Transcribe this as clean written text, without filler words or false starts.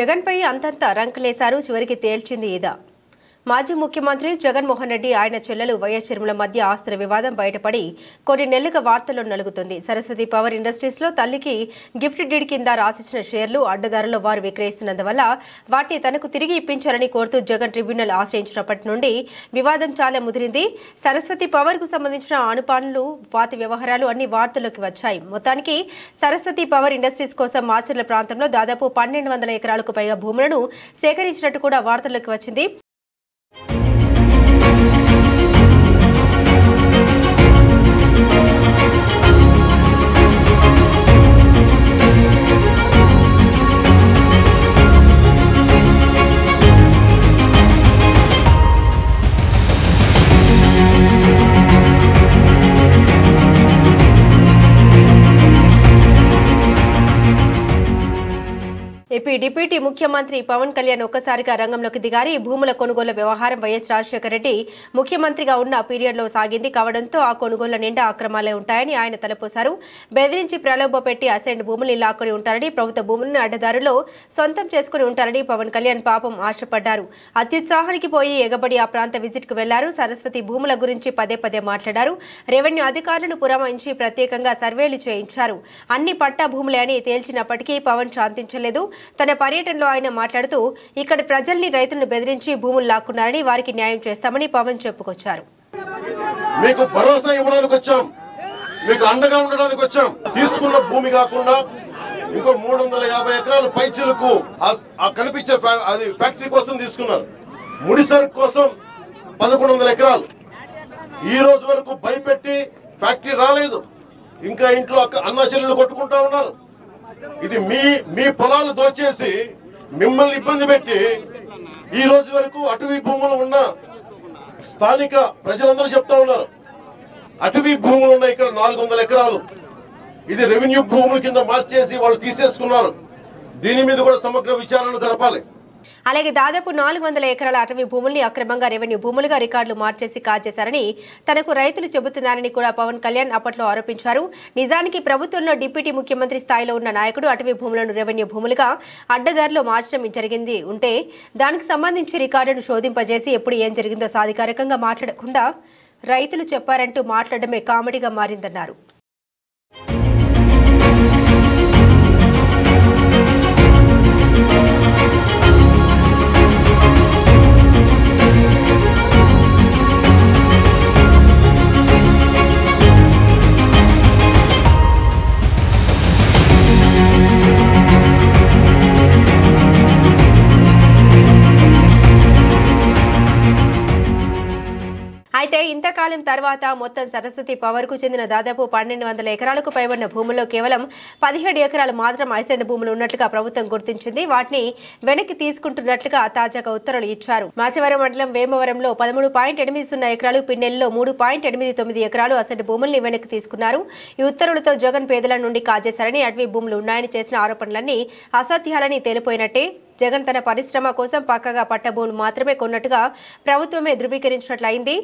జగన్పై అంతంత రంకులేశారు. చివరికి తేల్చింది ఇదా. మాజీ ముఖ్యమంత్రి జగన్మోహన్ రెడ్డి ఆయన చెల్లెలు వైఎస్ షర్మిల మధ్య ఆస్తుల వివాదం బయటపడి కొన్ని నెలలుగా వార్తల్లో నలుగుతుంది. సరస్వతి పవర్ ఇండస్ట్రీస్ లో తల్లికి గిఫ్ట్ డీడ్ కింద రాసిచ్చిన షేర్లు అడ్డదారుల్లో వారు విక్రయిస్తున్నందువల్ల వాటిని తనకు తిరిగి ఇప్పించాలని కోరుతూ జగన్ ట్రిబ్యునల్ ఆశ్రయించినప్పటి నుండి వివాదం చాలా ముదిరింది. సరస్వతి పవర్ కు సంబంధించిన అనుపానులు, పాతి వ్యవహారాలు అన్ని వార్తల్లోకి వచ్చాయి. మొత్తానికి సరస్వతి పవర్ ఇండస్ట్రీస్ కోసం మాచర్ల ప్రాంతంలో దాదాపు 1200 ఎకరాలకు పైగా భూములను సేకరించినట్టు కూడా వార్తల్లోకి వచ్చింది. ఏపీ డిప్యూటీ ముఖ్యమంత్రి పవన్ కళ్యాణ్ ఒక్కసారిగా రంగంలోకి దిగారు. ఈ భూముల కొనుగోలు వ్యవహారం వైఎస్ రాజశేఖర రెడ్డి ముఖ్యమంత్రిగా ఉన్న పీరియడ్లో సాగింది కావడంతో ఆ కొనుగోళ్ల నిండా అక్రమాలే ఉంటాయని ఆయన తలపోశారు. బెదిరించి ప్రలోభపెట్టి అసైన్ భూములు లాక్కొని ఉంటారని, ప్రభుత్వ భూములను అడ్డదారులో సొంతం చేసుకుని ఉంటారని పవన్ కళ్యాణ్ పాపం ఆశపడ్డారు. అత్యుత్సాహానికి పోయి ఎగబడి ఆ ప్రాంత విజిట్ కు వెళ్లారు. సరస్వతి భూముల గురించి పదే పదే మాట్లాడారు. రెవెన్యూ అధికారులను పురమాయించి ప్రత్యేకంగా సర్వేలు చేయించారు. అన్ని పట్టా భూములే అని తేల్చినప్పటికీ పవన్ శాంతించలేదు. తన పర్యటనలో ఆయన మాట్లాడుతూ ఇక్కడి ప్రజల్ని, రైతులను బెదిరించి భూములు లాక్కున్నారని, వారికి న్యాయం చేస్తామని పవన్ చెప్పుకొచ్చారు. మీకు భరోసా ఇవ్వడానికి వచ్చాం, మీకు అండగా ఉండడానికి వచ్చాం. తీసుకున్న భూమి కాకుండా ఇంకో 350 ఎకరాలు పైచీలకు కనిపించే అది ఫ్యాక్టరీ కోసం తీసుకున్నారు. ముడిసరుకు కోసం 1100 ఎకరాలు. ఈ రోజు వరకు భయపెట్టి ఫ్యాక్టరీ రాలేదు. ఇంకా ఇంట్లో అన్నా చెల్లెలు కొట్టుకుంటా ఉన్నారు. ఇది మీ పొలాలు దోచేసి మిమ్మల్ని ఇబ్బంది పెట్టి ఈ రోజు వరకు అటవీ భూములు ఉన్న స్థానిక ప్రజలందరూ చెప్తా ఉన్నారు. అటవీ భూములు ఉన్న ఇక్కడ 400 ఎకరాలు ఇది రెవెన్యూ భూముల కింద మార్చేసి వాళ్ళు తీసేసుకున్నారు. దీని మీద కూడా సమగ్ర విచారణ జరపాలి. అలాగే దాదాపు 400 ఎకరాల అటవీ భూముల్ని అక్రమంగా రెవెన్యూ భూములుగా రికార్డులు మార్చేసి కాజేశారని తనకు రైతులు చెబుతున్నారని కూడా పవన్ కళ్యాణ్ అప్పట్లో ఆరోపించారు. నిజానికి ప్రభుత్వంలో డిప్యూటీ ముఖ్యమంత్రి స్థాయిలో ఉన్న నాయకుడు అటవీ భూములను రెవెన్యూ భూములుగా అడ్డదారిలో మార్చడం జరిగింది ఉంటే దానికి సంబంధించి రికార్డును శోధింపజేసి ఎప్పుడు ఏం జరిగిందో సాధికారికంగా మాట్లాడకుండా రైతులు చెప్పారంటూ మాట్లాడడమే కామెడీగా మారిందన్నారు. అయితే ఇంతకాలం తర్వాత మొత్తం సరస్వతి పవర్ కు చెందిన దాదాపు 1200 ఎకరాలకు పైబడిన భూముల్లో కేవలం 17 ఎకరాలు మాత్రం ఐసెండ్ భూములు ఉన్నట్లుగా ప్రభుత్వం గుర్తించింది. వాటిని వెనక్కి తీసుకుంటున్నట్లుగా తాజాగా ఉత్తర్వులు ఇచ్చారు. మాచవరం మండలం వేమవరంలో 13.80 ఎకరాలు, పిన్నెల్లో 3.89 ఎకరాలు అసెంట్ భూముల్ని వెనక్కి తీసుకున్నారు. ఈ ఉత్తర్వులతో జగన్ పేదల నుండి కాజేశారని, అటవీ భూములు ఉన్నాయని చేసిన ఆరోపణలన్నీ అసత్యాలని తేలిపోయినట్టే. జగన్ తన పరిశ్రమ కోసం పక్కగా పట్టభూములు మాత్రమే కొన్నట్టుగా ప్రభుత్వమే ధృవీకరించినట్లయింది.